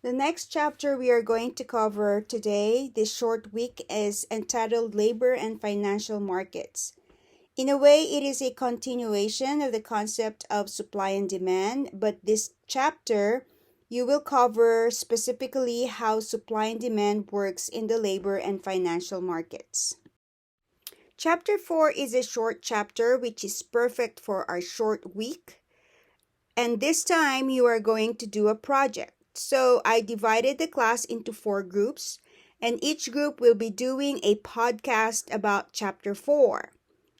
The next chapter we are going to cover today, this short week, is entitled Labor and Financial Markets. In a way, it is a continuation of the concept of supply and demand, but this chapter you will cover specifically how supply and demand works in the labor and financial markets. Chapter 4 is a short chapter which is perfect for our short week. And this time you are going to do a project. So I divided the class into 4 groups, and each group will be doing a podcast about chapter 4.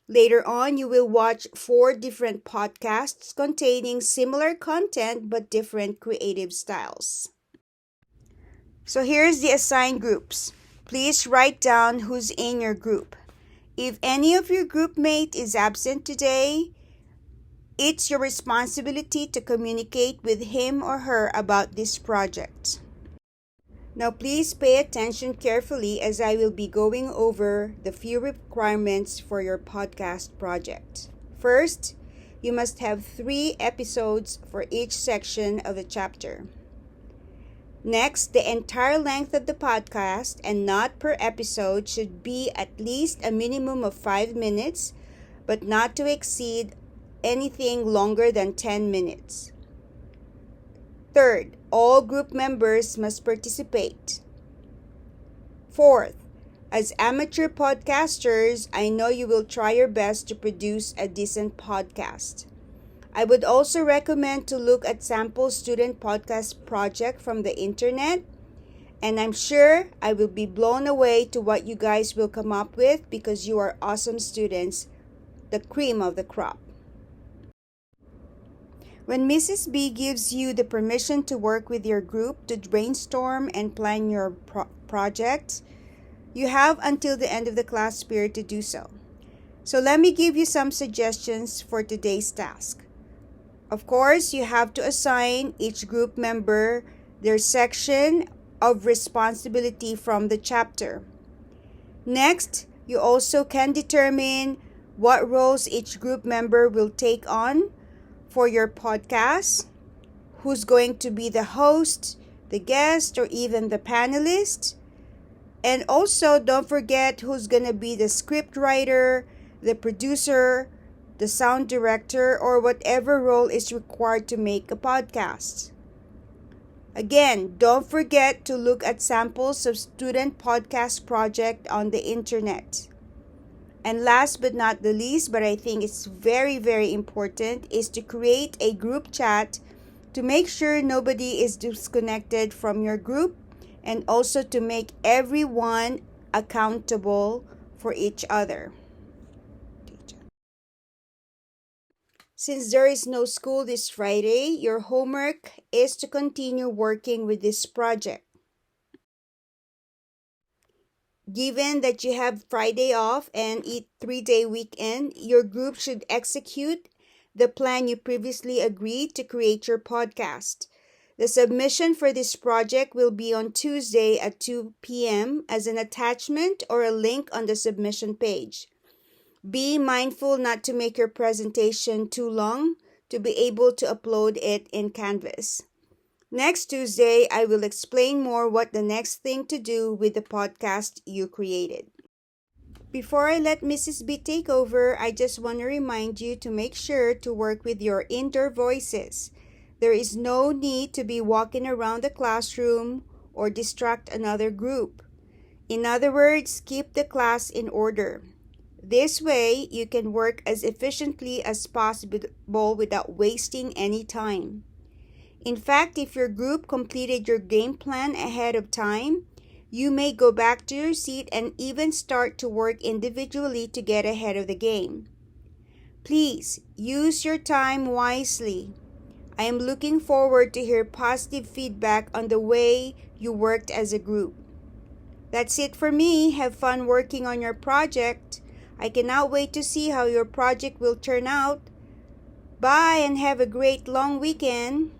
Later on, you will watch 4 different podcasts containing similar content but different creative styles. So here's the assigned groups. Please write down who's in your group. If any of your group mate is absent today, it's your responsibility to communicate with him or her about this project. Now please pay attention carefully as I will be going over the few requirements for your podcast project. First, you must have 3 episodes for each section of the chapter. Next, the entire length of the podcast and not per episode should be at least a minimum of 5 minutes, but not to exceed anything longer than 10 minutes. Third, all group members must participate. Fourth, as amateur podcasters, I know you will try your best to produce a decent podcast. I would also recommend to look at sample student podcast project from the internet, and I'm sure I will be blown away to what you guys will come up with because you are awesome students, the cream of the crop. When Mrs. B gives you the permission to work with your group to brainstorm and plan your project, you have until the end of the class period to do so. So let me give you some suggestions for today's task. Of course, you have to assign each group member their section of responsibility from the chapter. Next, you also can determine what roles each group member will take on for your podcast, who's going to be the host, the guest, or even the panelist. And also, don't forget who's going to be the script writer, the producer, the sound director, or whatever role is required to make a podcast. Again, don't forget to look at samples of student podcast project on the internet. And last but not the least, but I think it's very, very important, is to create a group chat to make sure nobody is disconnected from your group, and also to make everyone accountable for each other. Since there is no school this Friday, your homework is to continue working with this project. Given that you have Friday off and a 3-day weekend, your group should execute the plan you previously agreed to create your podcast. The submission for this project will be on Tuesday at 2 p.m. as an attachment or a link on the submission page. Be mindful not to make your presentation too long to be able to upload it in Canvas. Next Tuesday, I will explain more what the next thing to do with the podcast you created. Before I let Mrs. B take over, I just want to remind you to make sure to work with your indoor voices. There is no need to be walking around the classroom or distract another group. In other words, keep the class in order. This way, you can work as efficiently as possible without wasting any time. In fact, if your group completed your game plan ahead of time, you may go back to your seat and even start to work individually to get ahead of the game. Please use your time wisely. I am looking forward to hear positive feedback on the way you worked as a group. That's it for me. Have fun working on your project. I cannot wait to see how your project will turn out. Bye and have a great long weekend.